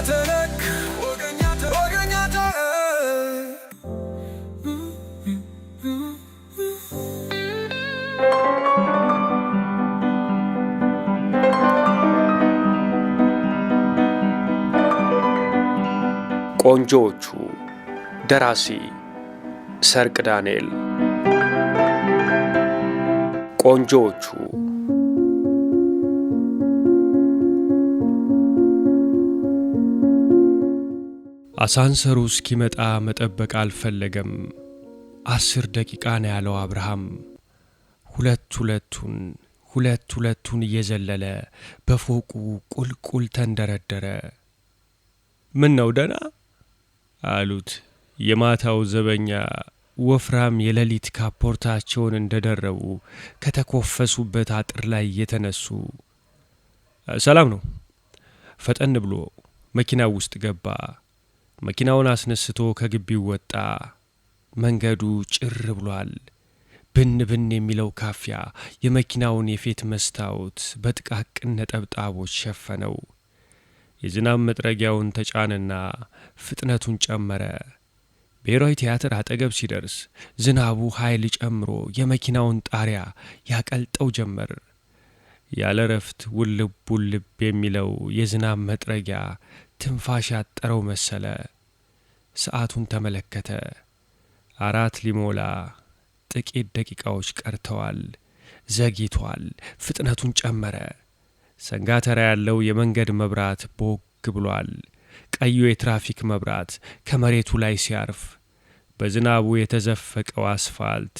ተነክ ወገኛ ቆንጆዎቹ ደራሲ ሰርቅ ዳንኤል። ቆንጆዎቹ አሳንሰሩ እስኪመጣ መጠበቅ አልፈለገም። 10 ደቂቃ ነው ያለው አብርሃም። ሁለቱን እየዘለለ በፎቁ ቁልቁል ተንደረደረ። ምን ነው ደና አሉት የማታው ዘበኛ ወፍራም የሌሊት ካፖርታቸውን እንደደረቡ ከተኮፈሱበት አጥር ላይ የተነሱ። ሰላም ነው። ፈጠን ብሎ መኪናው ውስጥ ገባ። መኪናውን አስነስቶ ከግቢው ወጣ። መንገዱ ጭር ብሏል። ብን የሚለው ካፊያ የመኪናውን የፊት መስታወት በጥቃቅን ነጠብጣቦች ሸፈነው። የዝናብ መጥረጊያውን ተጫነና ፍጥነቱን ጨመረ። ብሔራዊ ቲያትር አጠገብ ሲደርስ ዝናቡ ኃይል ጨምሮ የመኪናውን ጣሪያ ያቀልጠው ጀመር። ያለ ረፍት ውልብ የሚለው የዝናብ መጥረጊያ ትንፋሽ ያጠረው መሰለ። ሰዓቱን ተመለከተ። 4 ሊሞላ ጥቂት ደቂቃዎች ቀርተዋል። ዘግይቷል። ፍጥነቱን ጨመረ። ሰንጋተራ ያለው የመንገድ መብራት ቦግ ብሏል። ቀዩ የትራፊክ መብራት ከመሬቱ ላይ ሲያርፍ በዝናቡ የተዘፈቀው አስፋልት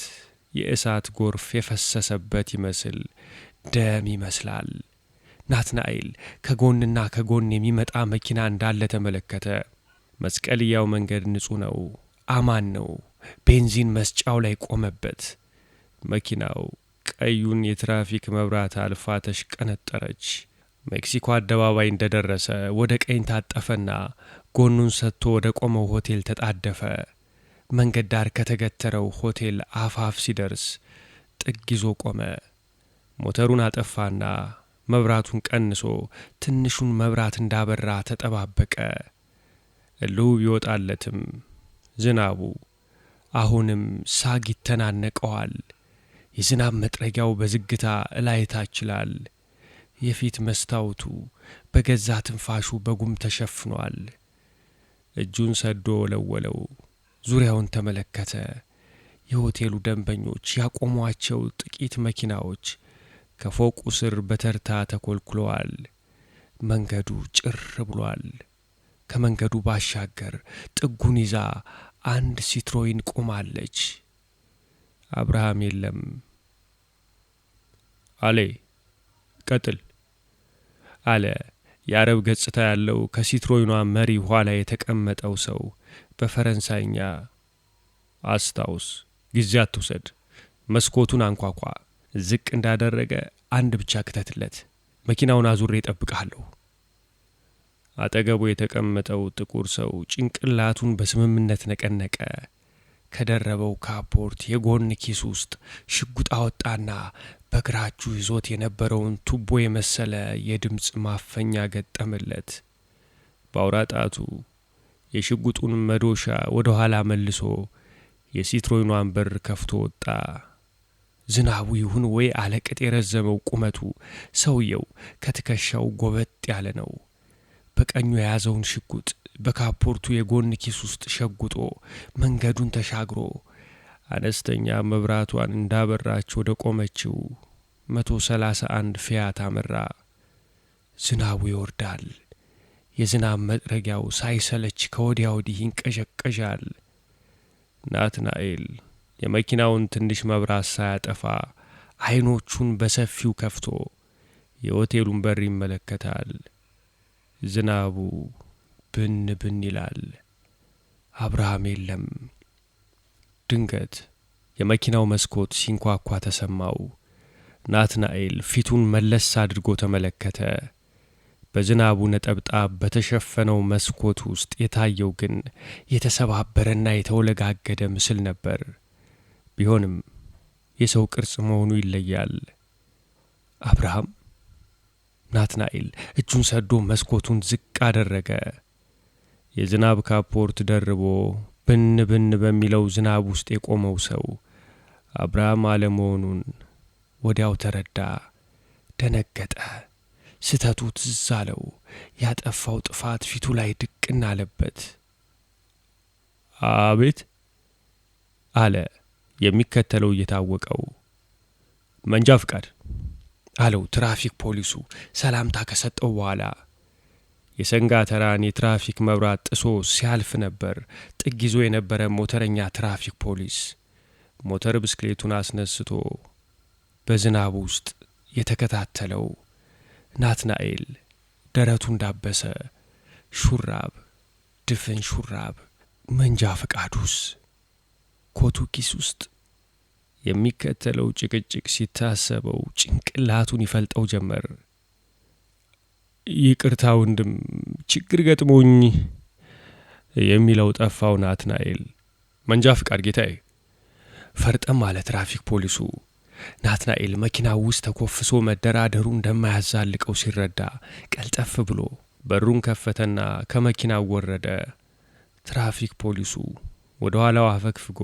የእሳት ጎርፍ የፈሰሰበት ይመስል ደም ይመስላል። ናትናኤል ከጎንና ከጎን የሚመጣ መኪና እንዳለ ተመለከተ። መስቀልያው መንገድ ንጹህ ነው፣ አማን ነው። ቤንዚን መስጫው ላይ ቆመበት። መኪናው ቀዩን የትራፊክ መብራት አልፋ ተሽቀነጠረች። ሜክሲኮ አደባባይ እንደደረሰ ወደ ቀኝ ታጠፈና ጎኑን ሰጥቶ ወደ ቆመው ሆቴል ተጣደፈ። መንገድ ዳር ከተገተረው ሆቴል አፋፍ ሲደርስ ጥግ ይዞ ቆመ። ሞተሩን አጠፋና መብራቱን ቀንሶ ትንሹን መብራት እንዳበራ ተጠባበቀ። እልው ቢወጣለትም ዝናቡ አሁንም ሳግ ይተናነቀዋል። የዝናብ መጥረጊያው በዝግታ እላይታች ይላል። የፊት መስታወቱ በገዛ ትንፋሹ በጉም ተሸፍኗል። እጁን ሰዶ ወለወለው። ዙሪያውን ተመለከተ። የሆቴሉ ደንበኞች ያቆሟቸው ጥቂት መኪናዎች ከፎቁ ስር በተርታ ተኮልኩለዋል። መንገዱ ጭር ብሏል። ከመንገዱ ባሻገር ጥጉን ይዛ አንድ ሲትሮይን ቆማለች። አብርሃም የለም። አሌ ቀጥል አለ የአረብ ገጽታ ያለው ከሲትሮይኗ መሪ ኋላ የተቀመጠው ሰው በፈረንሳይኛ። አስታውስ፣ ጊዜ አትውሰድ፣ መስኮቱን አንኳኳ፣ ዝቅ እንዳደረገ አንድ ብቻ ክተትለት፣ መኪናውን አዙሬ እጠብቅሃለሁ። አጠገቡ የተቀመጠው ጥቁር ሰው ጭንቅላቱን በስምምነት ነቀነቀ። ከደረበው ካፖርት የጎን ኪስ ውስጥ ሽጉጥ አወጣና በግራ እጁ ይዞት የነበረውን ቱቦ የመሰለ የድምፅ ማፈኛ ገጠመለት። በአውራ ጣቱ የሽጉጡን መዶሻ ወደ ኋላ መልሶ የሲትሮይኗን በር ከፍቶ ወጣ። ዝናቡ ይሁን ወይ አለቅጥ የረዘመው ቁመቱ ሰውየው ከትከሻው ጎበጥ ያለ ነው። በቀኙ የያዘውን ሽጉጥ በካፖርቱ የጎን ኪስ ውስጥ ሸጉጦ መንገዱን ተሻግሮ አነስተኛ መብራቷን እንዳበራች ወደ ቆመችው 131 ፊያት አመራ። ዝናቡ ይወርዳል። የዝናብ መጥረጊያው ሳይሰለች ከወዲያ ወዲህ ይንቀዠቀዣል። ናትናኤል የመኪናውን ትንሽ መብራት ሳያጠፋ አይኖቹን በሰፊው ከፍቶ የሆቴሉን በር ይመለከታል። ዝናቡ ብን ይላል። አብርሃም የለም። ድንገት የመኪናው መስኮት ሲንኳኳ ተሰማው። ናትናኤል ፊቱን መለስ አድርጎ ተመለከተ። በዝናቡ ነጠብጣብ በተሸፈነው መስኮት ውስጥ የታየው ግን የተሰባበረና የተወለጋገደ ምስል ነበር። ቢሆንም የሰው ቅርጽ መሆኑ ይለያል። አብርሃም ናትናኤል እጁን ሰዶ መስኮቱን ዝቅ አደረገ። የዝናብ ካፖርት ደርቦ ብን ብን በሚለው ዝናብ ውስጥ የቆመው ሰው አብርሃም አለመሆኑን ወዲያው ተረዳ። ደነገጠ። ስተቱ ትዝ አለው። ያጠፋው ጥፋት ፊቱ ላይ ድቅና አለበት። አቤት አለ የሚከተለው እየታወቀው። መንጃ ፍቃድ አለው ትራፊክ ፖሊሱ ሰላምታ ከሰጠው በኋላ። የሰንጋ ተራን የትራፊክ መብራት ጥሶ ሲያልፍ ነበር ጥግ ይዞ የነበረ ሞተረኛ ትራፊክ ፖሊስ ሞተር ብስክሌቱን አስነስቶ በዝናቡ ውስጥ የተከታተለው። ናትናኤል ደረቱ እንዳበሰ ሹራብ፣ ድፍን ሹራብ፣ መንጃ ፍቃዱስ ኮቱ ኪስ ውስጥ። የሚከተለው ጭቅጭቅ ሲታሰበው ጭንቅላቱን ይፈልጠው ጀመር። ይቅርታ ወንድም፣ ችግር ገጥሞኝ የሚለው ጠፋው ናትናኤል። መንጃ ፍቃድ ጌታዬ፣ ፈርጠም አለ ትራፊክ ፖሊሱ። ናትናኤል መኪናው ውስጥ ተኮፍሶ መደራደሩ እንደማያዛልቀው ሲረዳ ቀልጠፍ ብሎ በሩን ከፈተና ከመኪናው ወረደ። ትራፊክ ፖሊሱ ወደ ኋላው አፈግፍጎ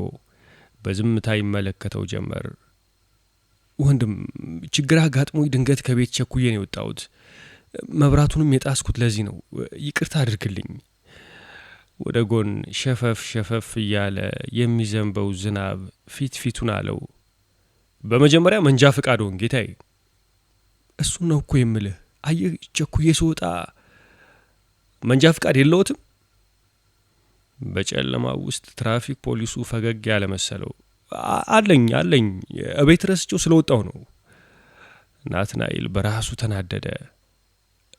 በዝምታ ይመለከተው ጀመር። ወንድም፣ ችግር አጋጥሞኝ ድንገት ከቤት ቸኩዬ ነው የወጣሁት። መብራቱንም የጣስኩት ለዚህ ነው። ይቅርታ አድርግልኝ። ወደ ጎን ሸፈፍ ሸፈፍ እያለ የሚዘንበው ዝናብ ፊቱን አለው። በመጀመሪያ መንጃ ፍቃድዎን ጌታዬ። እሱን ነው እኮ የምልህ። አየህ፣ ቸኩዬ ስወጣ መንጃ ፍቃድ የለዎትም? በጨለማው ውስጥ ትራፊክ ፖሊሱ ፈገግ ያለ መሰለው። አለኝ እቤት ረስቼው ስለወጣው ነው። ናትናኤል በራሱ ተናደደ።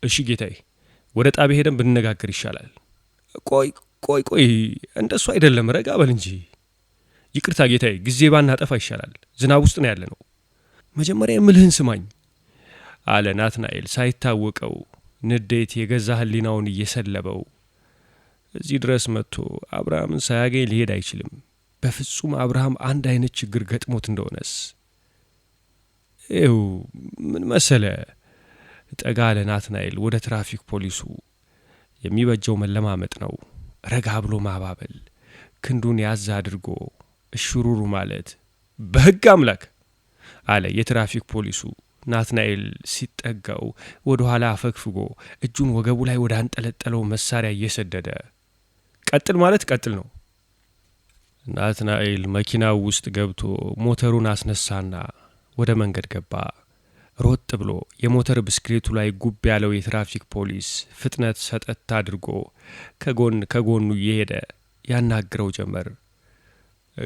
እሺ ጌታዬ፣ ወደ ጣቢያ ሄደን ብንነጋገር ይሻላል። ቆይ እንደሱ አይደለም፣ ረጋ በል እንጂ። ይቅርታ ጌታዬ፣ ጊዜ ባናጠፋ ይሻላል። ዝናብ ውስጥ ነው ያለ ነው። መጀመሪያ የምልህን ስማኝ አለ ናትናኤል ሳይታወቀው ንዴት የገዛ ህሊናውን እየሰለበው። እዚህ ድረስ መጥቶ አብርሃምን ሳያገኝ ሊሄድ አይችልም። በፍጹም አብርሃም አንድ አይነት ችግር ገጥሞት እንደሆነስ። ይው ምን መሰለ፣ ጠጋ አለ ናትናኤል ወደ ትራፊክ ፖሊሱ። የሚበጀው መለማመጥ ነው። ረጋ ብሎ ማባበል፣ ክንዱን ያዝ አድርጎ እሽሩሩ ማለት። በህግ አምላክ አለ የትራፊክ ፖሊሱ። ናትናኤል ሲጠጋው ወደ ኋላ አፈግፍጎ እጁን ወገቡ ላይ ወደ አንጠለጠለው መሳሪያ እየሰደደ፣ ቀጥል ማለት ቀጥል ነው። ናትናኤል መኪናው ውስጥ ገብቶ ሞተሩን አስነሳና ወደ መንገድ ገባ። ሮጥ ብሎ የሞተር ብስክሌቱ ላይ ጉብ ያለው የትራፊክ ፖሊስ ፍጥነት ሰጠት አድርጎ ከጎኑ እየሄደ ያናግረው ጀመር።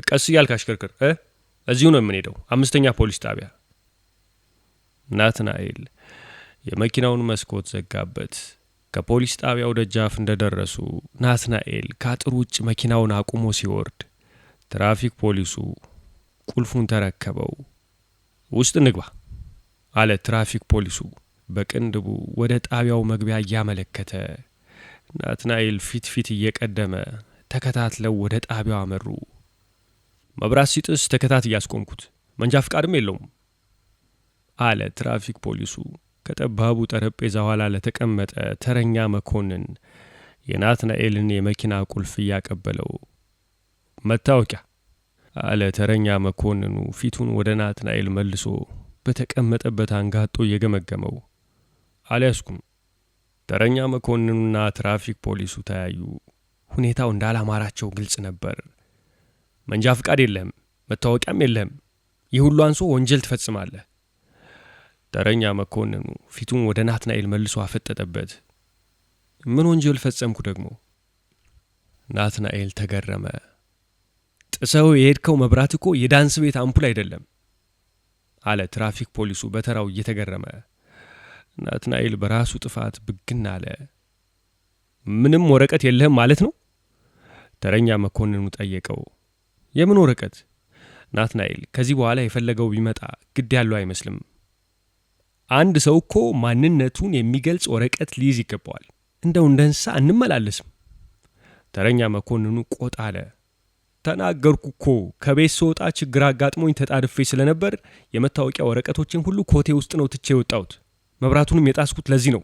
ቀስ እያልክ አሽከርክር፣ እዚሁ ነው የምንሄደው፣ 5ኛ ፖሊስ ጣቢያ። ናትናኤል የመኪናውን መስኮት ዘጋበት። ከፖሊስ ጣቢያው ደጃፍ እንደደረሱ ናትናኤል ከአጥሩ ውጭ መኪናውን አቁሞ ሲወርድ ትራፊክ ፖሊሱ ቁልፉን ተረከበው። ውስጥ እንግባ አለ ትራፊክ ፖሊሱ በቅንድቡ ወደ ጣቢያው መግቢያ እያመለከተ። ናትናኤል ፊት እየቀደመ ተከታትለው ወደ ጣቢያው አመሩ። መብራት ሲጥስ ተከታት እያስቆምኩት፣ መንጃ ፍቃድም የለውም አለ ትራፊክ ፖሊሱ ከጠባቡ ጠረጴዛ ኋላ ለተቀመጠ ተረኛ መኮንን የናትናኤልን የመኪና ቁልፍ እያቀበለው። መታወቂያ አለ ተረኛ መኮንኑ ፊቱን ወደ ናትናኤል መልሶ በተቀመጠበት አንጋጦ እየገመገመው። አልያዝኩም። ተረኛ መኮንኑና ትራፊክ ፖሊሱ ተያዩ። ሁኔታው እንዳላማራቸው ግልጽ ነበር። መንጃ ፍቃድ የለህም፣ መታወቂያም የለህም፣ ይህ ሁሉ አንሶ ወንጀል ትፈጽማለህ። ተረኛ መኮንኑ ፊቱን ወደ ናትናኤል መልሶ አፈጠጠበት። ምን ወንጀል ፈጸምኩ ደግሞ? ናትናኤል ተገረመ። ጥሰው የሄድከው መብራት እኮ የዳንስ ቤት አምፑል አይደለም አለ ትራፊክ ፖሊሱ በተራው እየተገረመ። ናትናኤል በራሱ ጥፋት ብግና አለ። ምንም ወረቀት የለህም ማለት ነው? ተረኛ መኮንኑ ጠየቀው። የምን ወረቀት? ናትናኤል ከዚህ በኋላ የፈለገው ቢመጣ ግድ ያለው አይመስልም። አንድ ሰው እኮ ማንነቱን የሚገልጽ ወረቀት ሊይዝ ይገባዋል። እንደው እንደ እንስሳ እንመላለስም። ተረኛ መኮንኑ ቆጣ አለ። ተናገርኩ እኮ ከቤት ስወጣ ችግር አጋጥሞኝ ተጣድፌ ስለነበር የመታወቂያ ወረቀቶችን ሁሉ ኮቴ ውስጥ ነው ትቼ የወጣሁት። መብራቱንም የጣስኩት ለዚህ ነው።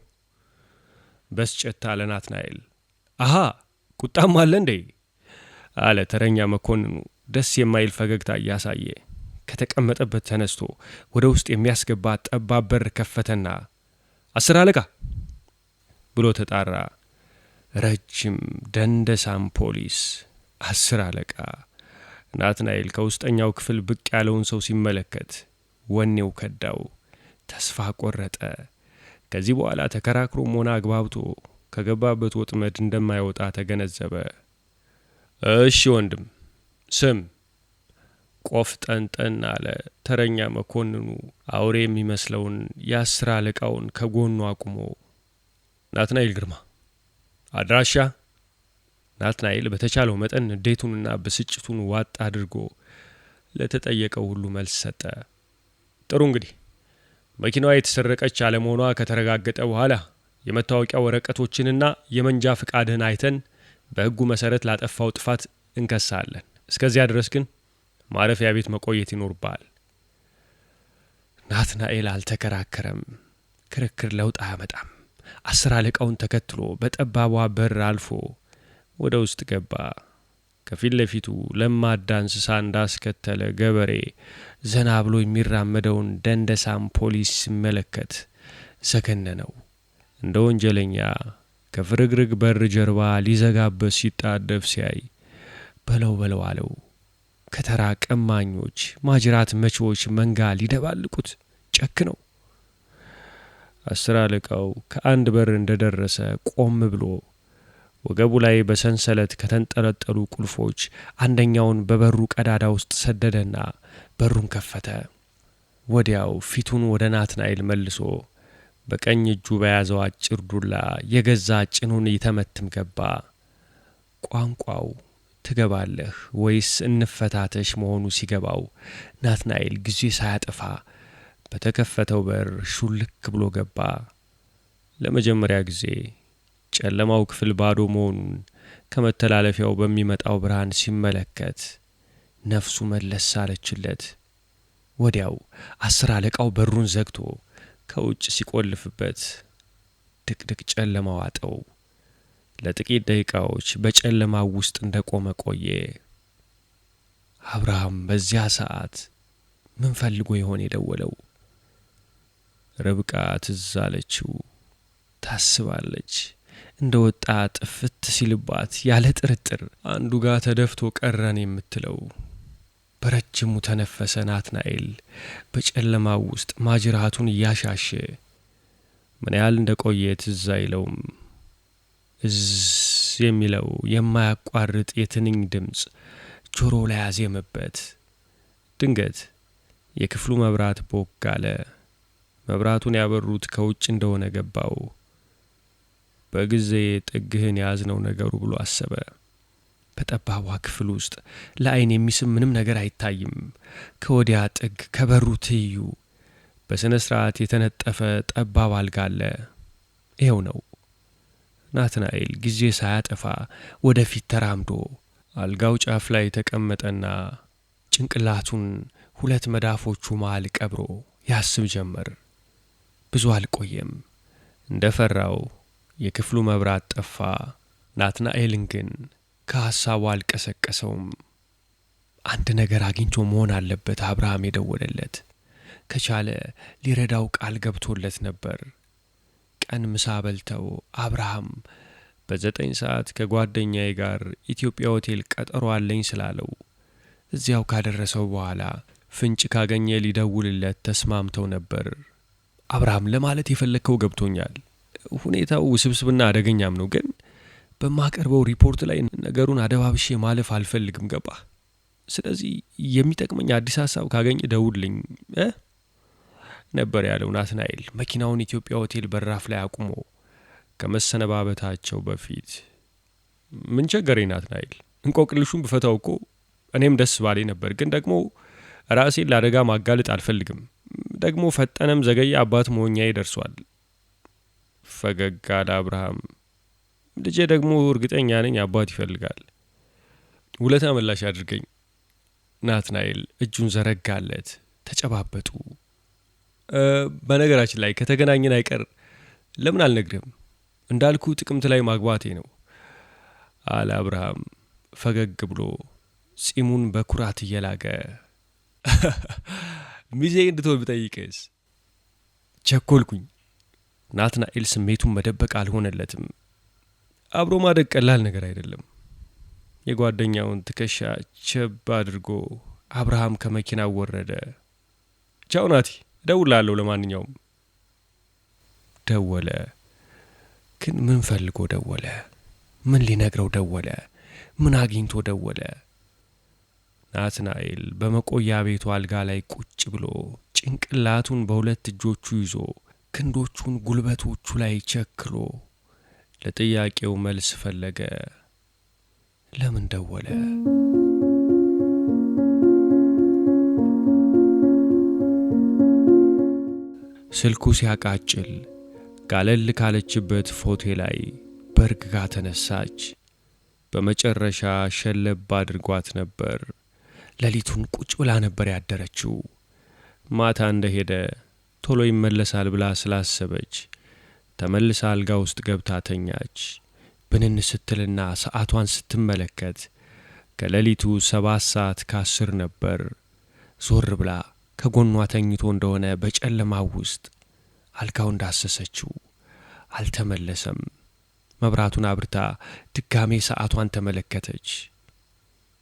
በስጨት አለ ናትናኤል። አሃ ቁጣም አለ እንዴ? አለ ተረኛ መኮንኑ ደስ የማይል ፈገግታ እያሳየ። ከተቀመጠበት ተነስቶ ወደ ውስጥ የሚያስገባ ጠባብ በር ከፈተና 10 አለቃ ብሎ ተጣራ። ረጅም ደንደሳም ፖሊስ 10 አለቃ። ናትናኤል ከውስጠኛው ክፍል ብቅ ያለውን ሰው ሲመለከት ወኔው ከዳው፣ ተስፋ ቆረጠ። ከዚህ በኋላ ተከራክሮ ሆነ አግባብቶ ከገባበት ወጥመድ እንደማይወጣ ተገነዘበ። እሺ ወንድም ስም? ቆፍጠንጠን አለ ተረኛ መኮንኑ አውሬ የሚመስለውን የ10 አለቃውን ከጎኑ አቁሞ። ናትናኤል ግርማ። አድራሻ? ናትናኤል በተቻለው መጠን ንዴቱንና ብስጭቱን ዋጥ አድርጎ ለተጠየቀው ሁሉ መልስ ሰጠ። ጥሩ እንግዲህ መኪናዋ የተሰረቀች አለመሆኗ ከተረጋገጠ በኋላ የመታወቂያ ወረቀቶችንና የመንጃ ፍቃድህን አይተን በሕጉ መሰረት ላጠፋው ጥፋት እንከሳለን። እስከዚያ ድረስ ግን ማረፊያ ቤት መቆየት ይኖርብሃል። ናትናኤል አልተከራከረም። ክርክር ለውጥ አያመጣም። 10 አለቃውን ተከትሎ በጠባቧ በር አልፎ ወደ ውስጥ ገባ። ከፊት ለፊቱ ለማዳ እንስሳ እንዳስከተለ ገበሬ ዘና ብሎ የሚራመደውን ደንደሳም ፖሊስ ሲመለከት ዘገነነው። እንደ ወንጀለኛ ከፍርግርግ በር ጀርባ ሊዘጋበት ሲጣደፍ ሲያይ በለው አለው። ከተራ ቀማኞች ማጅራት መቺዎች መንጋ ሊደባልቁት ጨክነው። 10 አለቃው ከአንድ በር እንደደረሰ ቆም ብሎ ወገቡ ላይ በሰንሰለት ከተንጠለጠሉ ቁልፎች አንደኛውን በበሩ ቀዳዳ ውስጥ ሰደደና በሩን ከፈተ። ወዲያው ፊቱን ወደ ናትናኤል መልሶ በቀኝ እጁ በያዘው አጭር ዱላ የገዛ ጭኑን ይተመትም ገባ። ቋንቋው ትገባለህ ወይስ እንፈታተሽ መሆኑ ሲገባው ናትናኤል ጊዜ ሳያጠፋ በተከፈተው በር ሹልክ ብሎ ገባ። ለመጀመሪያ ጊዜ ጨለማው ክፍል ባዶ መሆኑን ከመተላለፊያው በሚመጣው ብርሃን ሲመለከት ነፍሱ መለስ አለችለት። ወዲያው 10 አለቃው በሩን ዘግቶ ከውጭ ሲቆልፍበት ድቅድቅ ጨለማ ዋጠው። ለጥቂት ደቂቃዎች በጨለማው ውስጥ እንደቆመ ቆየ። አብርሃም በዚያ ሰዓት ምን ፈልጎ ይሆን የደወለው? ርብቃ ትዝ አለችው። ታስባለች። እንደ ወጣ ጥፍት ሲልባት ያለ ጥርጥር አንዱ ጋር ተደፍቶ ቀረን የምትለው። በረጅሙ ተነፈሰ ናትናኤል በጨለማው ውስጥ ማጅራቱን እያሻሸ። ምን ያህል እንደቆየ ትዝ አይለውም። እዝ የሚለው የማያቋርጥ የትንኝ ድምፅ ጆሮ ላይ አዜመበት። ድንገት የክፍሉ መብራት ቦግ አለ። መብራቱን ያበሩት ከውጭ እንደሆነ ገባው። በጊዜ ጥግህን ያዝነው ነገሩ ብሎ አሰበ። በጠባቧ ክፍል ውስጥ ለአይን የሚስም ምንም ነገር አይታይም። ከወዲያ ጥግ ከበሩ ትይዩ በስነ ስርዓት የተነጠፈ ጠባብ አልጋ አለ። ይኸው ነው። ናትናኤል ጊዜ ሳያጠፋ ወደፊት ተራምዶ አልጋው ጫፍ ላይ ተቀመጠና ጭንቅላቱን 2 መዳፎቹ መሃል ቀብሮ ያስብ ጀመር። ብዙ አልቆየም። እንደፈራው የክፍሉ መብራት ጠፋ። ናትናኤልን ግን ከሐሳቡ አልቀሰቀሰውም። አንድ ነገር አግኝቶ መሆን አለበት አብርሃም የደወለለት። ከቻለ ሊረዳው ቃል ገብቶለት ነበር። ቀን ምሳ በልተው አብርሃም በ9 ሰዓት ከጓደኛዬ ጋር ኢትዮጵያ ሆቴል ቀጠሮ አለኝ ስላለው እዚያው ካደረሰው በኋላ ፍንጭ ካገኘ ሊደውልለት ተስማምተው ነበር። አብርሃም ለማለት የፈለከው ገብቶኛል። ሁኔታው ውስብስብና አደገኛም ነው፣ ግን በማቀርበው ሪፖርት ላይ ነገሩን አደባብሼ ማለፍ አልፈልግም። ገባህ? ስለዚህ የሚጠቅመኝ አዲስ ሐሳብ ካገኘ ደውልልኝ ነበር ያለው ናትናኤል መኪናውን ኢትዮጵያ ሆቴል በራፍ ላይ አቁሞ ከመሰነባበታቸው በፊት። ምን ቸገረኝ ናትናኤል፣ እንቆቅልሹን ብፈታው እኮ እኔም ደስ ባለኝ ነበር፣ ግን ደግሞ ራሴን ለአደጋ ማጋለጥ አልፈልግም። ደግሞ ፈጠነም ዘገየ አባት መሆኛዬ ደርሷል። ፈገግ አለ አብርሃም። ልጄ ደግሞ እርግጠኛ ነኝ አባት ይፈልጋል። ውለታ መላሽ አድርገኝ። ናትናኤል እጁን ዘረጋለት። ተጨባበጡ። በነገራችን ላይ ከተገናኘን አይቀር ለምን አልነግርህም? እንዳልኩ ጥቅምት ላይ ማግባቴ ነው። አለ አብርሃም ፈገግ ብሎ ጺሙን በኩራት እየላገ። ሚዜ እንድትሆን ብጠይቅስ? ቸኮልኩኝ። ናትናኤል ስሜቱን መደበቅ አልሆነለትም። አብሮ ማደግ ቀላል ነገር አይደለም። የጓደኛውን ትከሻ ቸብ አድርጎ አብርሃም ከመኪናው ወረደ። ቻው ናቲ፣ እደውላለሁ። ለማንኛውም ደወለ። ግን ምን ፈልጎ ደወለ? ምን ሊነግረው ደወለ? ምን አግኝቶ ደወለ? ናትናኤል በመቆያ ቤቱ አልጋ ላይ ቁጭ ብሎ ጭንቅላቱን በሁለት እጆቹ ይዞ ክንዶቹን ጉልበቶቹ ላይ ቸክሎ ለጥያቄው መልስ ፈለገ። ለምን ደወለ? ስልኩ ሲያቃጭል ጋለል ካለችበት ፎቴ ላይ በርግጋ ተነሳች። በመጨረሻ ሸለብ አድርጓት ነበር። ሌሊቱን ቁጭ ብላ ነበር ያደረችው። ማታ እንደሄደ ቶሎ ይመለሳል ብላ ስላሰበች ተመልሳ አልጋ ውስጥ ገብታ ተኛች። ብንን ስትልና ሰዓቷን ስትመለከት ከሌሊቱ 7:10 ነበር። ዞር ብላ ከጎኗ ተኝቶ እንደሆነ በጨለማው ውስጥ አልጋው እንዳሰሰችው አልተመለሰም። መብራቱን አብርታ ድጋሜ ሰዓቷን ተመለከተች።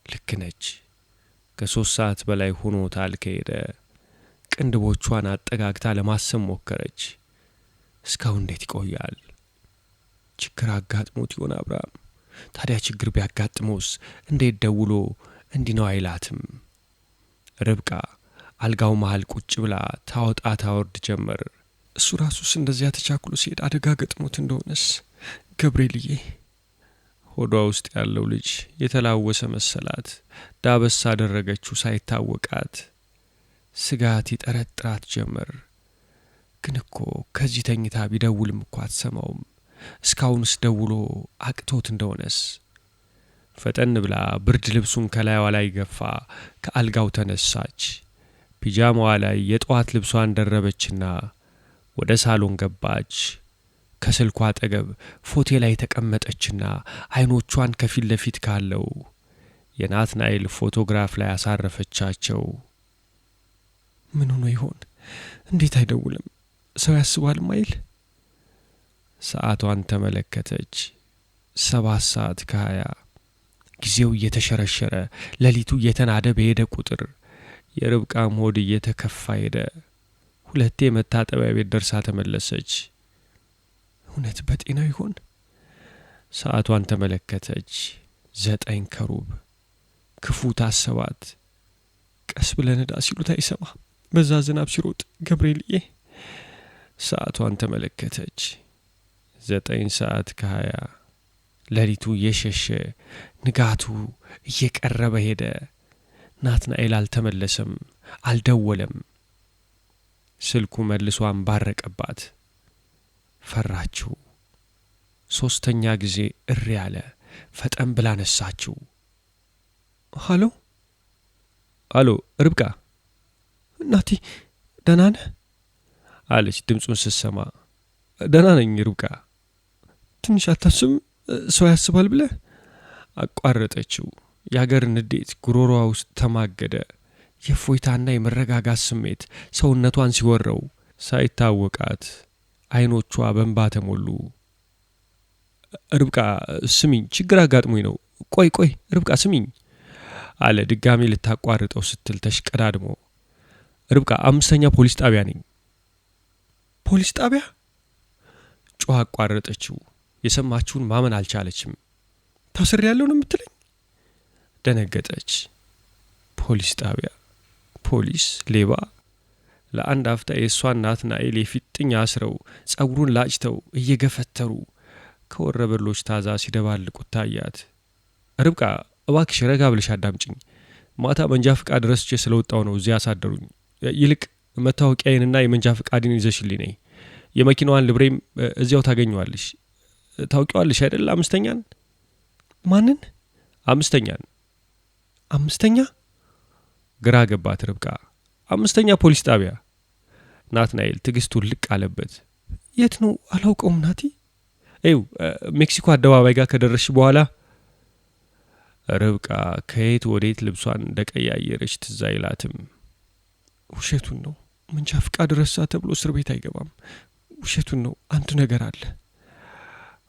ልክ ነች። ከ3 ሰዓት በላይ ሆኖታል ከሄደ። ቅንድቦቿን አጠጋግታ ለማሰብ ሞከረች። እስካሁን እንዴት ይቆያል? ችግር አጋጥሞት ይሆን አብርሃም? ታዲያ ችግር ቢያጋጥመውስ እንዴት ደውሎ እንዲህ ነው አይላትም? ርብቃ አልጋው መሃል ቁጭ ብላ ታወጣ ታወርድ ጀመር። እሱ ራሱስ እንደዚያ ተቻኩሎ ሲሄድ አደጋ ገጥሞት እንደሆነስ? ገብርኤልዬ። ሆዷ ውስጥ ያለው ልጅ የተላወሰ መሰላት። ዳበስ አደረገችው ሳይታወቃት። ስጋት ይጠረጥራት ጀመር። ግን እኮ ከዚህ ተኝታ ቢደውልም እኮ አትሰማውም። እስካሁንስ ደውሎ አቅቶት እንደሆነስ? ፈጠን ብላ ብርድ ልብሱን ከላይዋ ላይ ገፋ ከአልጋው ተነሳች። ፒጃማዋ ላይ የጠዋት ልብሷን ደረበችና ወደ ሳሎን ገባች። ከስልኳ አጠገብ ፎቴ ላይ ተቀመጠችና አይኖቿን ከፊት ለፊት ካለው የናትናኤል ፎቶግራፍ ላይ አሳረፈቻቸው። ምን ሆኖ ይሆን? እንዴት አይደውልም? ሰው ያስባል ማይል? ሰዓቷን ተመለከተች። 7:20 ጊዜው እየተሸረሸረ ሌሊቱ እየተናደ በሄደ ቁጥር የርብቃም ሆድ እየተከፋ ሄደ። 2 መታጠቢያ ቤት ደርሳ ተመለሰች። እውነት በጤና ይሆን? ሰዓቷን ተመለከተች። 9:15 ክፉ ታሰባት። ቀስ ብለን ዳ ሲሉት አይሰማ፣ በዛ ዝናብ ሲሮጥ ገብርኤልዬ። ሰዓቷን ተመለከተች። 9:20 ሌሊቱ እየሸሸ ንጋቱ እየቀረበ ሄደ። ናትናኤል አልተመለሰም፣ አልደወለም። ስልኩ መልሶ አንባረቀባት። ፈራችው። 3ኛ ጊዜ እሪ ያለ ፈጠን ብላ ነሳችው። ሃሎ አሎ፣ ርብቃ። እናቴ ደህና ነህ? አለች ድምፁን ስትሰማ። ደህና ነኝ ርብቃ። ትንሽ አታስብም? ሰው ያስባል ብለህ? አቋረጠችው። የአገር ንዴት ጉሮሮዋ ውስጥ ተማገደ። የፎይታና የመረጋጋት ስሜት ሰውነቷን ሲወረው ሳይታወቃት አይኖቿ በእንባ ተሞሉ። ርብቃ ስሚኝ፣ ችግር አጋጥሞኝ ነው። ቆይ ርብቃ ስሚኝ አለ ድጋሚ ልታቋርጠው ስትል ተሽቀዳድሞ። ርብቃ 5ኛ ፖሊስ ጣቢያ ነኝ። ፖሊስ ጣቢያ? ጮህ አቋረጠችው። የሰማችውን ማመን አልቻለችም። ታስሬያለሁ ነው የምትለኝ? ደነገጠች። ፖሊስ ጣቢያ? ፖሊስ? ሌባ? ለአንድ አፍታ የእሷን ናትናኤል የፊጥኝ አስረው ጸጉሩን ላጭተው እየገፈተሩ ከወረበሎች ታዛ ሲደባልቁት ታያት። ርብቃ እባክሽ ረጋ ብለሽ አዳምጪኝ። ማታ መንጃ ፍቃድ ረስቼ ስለወጣው ነው እዚያ ያሳደሩኝ። ይልቅ መታወቂያዬንና የመንጃ ፍቃድን ይዘሽልኝ ነይ። የመኪናዋን ልብሬም እዚያው ታገኘዋለሽ። ታውቂዋለሽ አይደል 5ኛን? ማንን? 5ኛን። 5ኛ? ግራ ገባት ርብቃ። 5ኛ ፖሊስ ጣቢያ። ናትናኤል ትግስቱን ልቅ አለበት። የት ነው? አላውቀውም ናቲ። ሜክሲኮ አደባባይ ጋር ከደረስሽ በኋላ ርብቃ ከየት ወዴት ልብሷን እንደቀያየረች ትዝ አይላትም። ውሸቱን ነው፣ መንጃ ፍቃድ ረሳ ተብሎ እስር ቤት አይገባም። ውሸቱን ነው፣ አንድ ነገር አለ።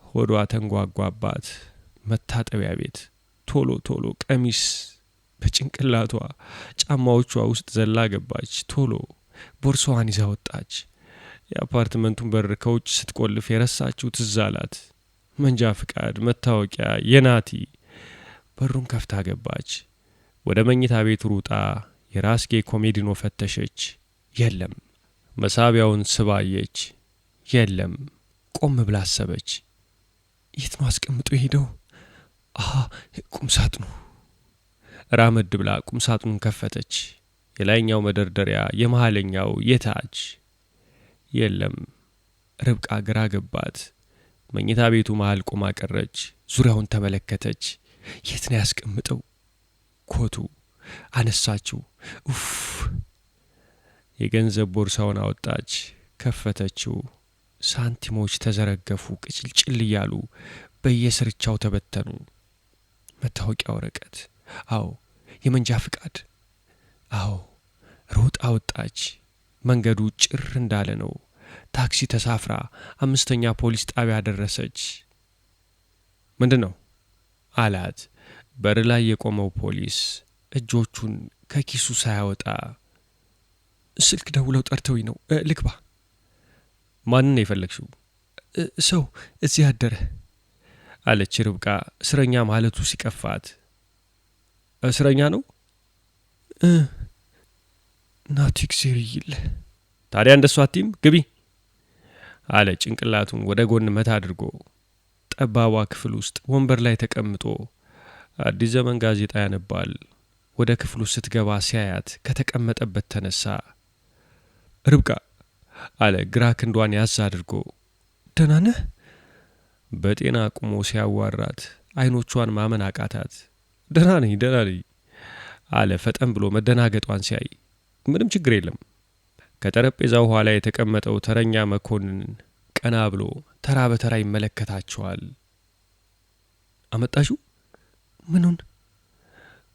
ሆዷ ተንጓጓባት። መታጠቢያ ቤት ቶሎ ቶሎ ቀሚስ በጭንቅላቷ ጫማዎቿ ውስጥ ዘላ ገባች። ቶሎ ቦርሳዋን ይዛ ወጣች። የአፓርትመንቱን በር ከውጭ ስትቆልፍ የረሳችው ትዝ አላት። መንጃ ፍቃድ፣ መታወቂያ፣ የናቲ። በሩን ከፍታ ገባች። ወደ መኝታ ቤት ሩጣ የራስጌ ኮሜዲኖ ፈተሸች። የለም። መሳቢያውን ስባየች። የለም። ቆም ብላ አሰበች። የት ነው አስቀምጦ ሄደው? ቁም ሳጥኑ። ራመድ ብላ ቁም ሳጥኑን ከፈተች። የላይኛው መደርደሪያ፣ የመሃለኛው፣ የታች። የለም። ርብቃ ግራ ገባት። መኝታ ቤቱ መሃል ቆማ ቀረች። ዙሪያውን ተመለከተች። የት ነው ያስቀምጠው? ኮቱ አነሳችው። ኡፍ! የገንዘብ ቦርሳውን አወጣች፣ ከፈተችው። ሳንቲሞች ተዘረገፉ፣ ቅጭልጭል እያሉ በየስርቻው ተበተኑ። መታወቂያ ወረቀት፣ አዎ። የመንጃ ፍቃድ፣ አዎ። ሮጣ ወጣች። መንገዱ ጭር እንዳለ ነው። ታክሲ ተሳፍራ 5ኛ ፖሊስ ጣቢያ ደረሰች። ምንድን ነው አላት በር ላይ የቆመው ፖሊስ እጆቹን ከኪሱ ሳያወጣ። ስልክ ደውለው ጠርተውኝ ነው፣ ልግባ። ማንን የፈለግሽው? ሰው እዚህ አደረ አለች ርብቃ እስረኛ ማለቱ ሲቀፋት። እስረኛ ነው? ናቲክ ሴሪይል። ታዲያ እንደሱ አትይም፣ ግቢ አለ ጭንቅላቱን ወደ ጎን መታ አድርጎ። ጠባቧ ክፍል ውስጥ ወንበር ላይ ተቀምጦ አዲስ ዘመን ጋዜጣ ያነባል። ወደ ክፍሉ ስትገባ ሲያያት ከተቀመጠበት ተነሳ። ርብቃ አለ ግራ ክንዷን ያዝ አድርጎ። ደህና ነህ? በጤና ቁሞ ሲያዋራት አይኖቿን ማመን አቃታት። ደህና ነኝ አለ ፈጠን ብሎ መደናገጧን ሲያይ። ምንም ችግር የለም። ከጠረጴዛው ኋላ የተቀመጠው ተረኛ መኮንን ቀና ብሎ ተራ በተራ ይመለከታቸዋል። አመጣሽው? ምኑን?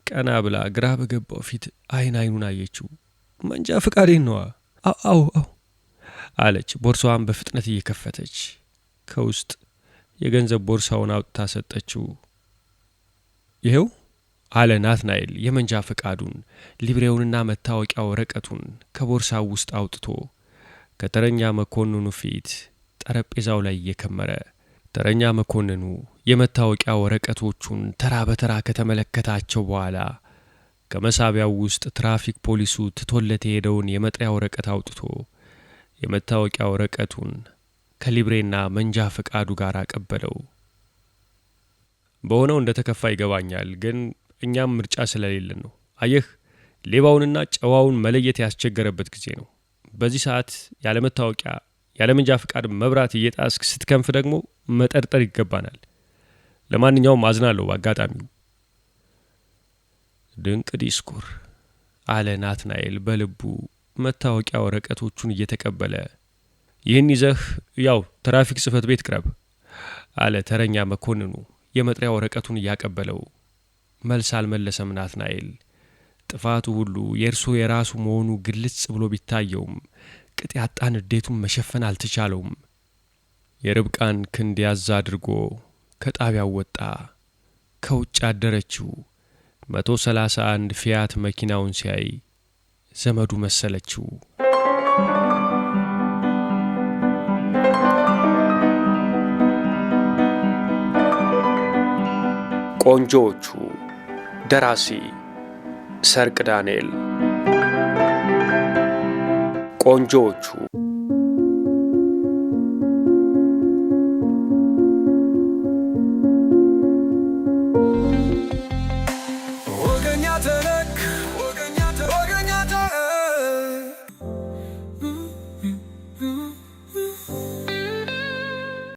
ቀና ብላ ግራ በገባው ፊት አይኑን አየችው። መንጃ ፍቃዴን ነዋ። አዎ አለች ቦርሳዋን በፍጥነት እየከፈተች። ከውስጥ የገንዘብ ቦርሳውን አውጥታ ሰጠችው። ይሄው አለ ናትናኤል የመንጃ ፍቃዱን፣ ሊብሬውንና መታወቂያ ወረቀቱን ከቦርሳው ውስጥ አውጥቶ ከተረኛ መኮንኑ ፊት ጠረጴዛው ላይ እየከመረ። ተረኛ መኮንኑ የመታወቂያ ወረቀቶቹን ተራ በተራ ከተመለከታቸው በኋላ ከመሳቢያው ውስጥ ትራፊክ ፖሊሱ ትቶለት የሄደውን የመጥሪያ ወረቀት አውጥቶ የመታወቂያ ወረቀቱን ከሊብሬና መንጃ ፍቃዱ ጋር አቀበለው። በሆነው እንደተከፋ ይገባኛል፣ ግን እኛም ምርጫ ስለሌለን ነው። አየህ፣ ሌባውንና ጨዋውን መለየት ያስቸገረበት ጊዜ ነው። በዚህ ሰዓት ያለ መታወቂያ ያለ መንጃ ፍቃድ መብራት እየጣስክ ስትከንፍ ደግሞ መጠርጠር ይገባናል። ለማንኛውም አዝናለሁ በአጋጣሚው። ድንቅ ዲስኩር አለ ናትናኤል በልቡ መታወቂያ ወረቀቶቹን እየተቀበለ። ይህን ይዘህ ያው ትራፊክ ጽሕፈት ቤት ቅረብ አለ ተረኛ መኮንኑ የመጥሪያ ወረቀቱን እያቀበለው። መልስ አልመለሰም ናትናኤል። ጥፋቱ ሁሉ የእርሱ የራሱ መሆኑ ግልጽ ብሎ ቢታየውም ቅጥ ያጣ ንዴቱን መሸፈን አልተቻለውም። የርብቃን ክንድ ያዝ አድርጎ ከጣቢያው ወጣ። ከውጭ አደረችው 131 ፊያት መኪናውን ሲያይ ዘመዱ መሰለችው። ቆንጆዎቹ። ደራሲ ሰርቅ ዳንኤል። ቆንጆዎቹ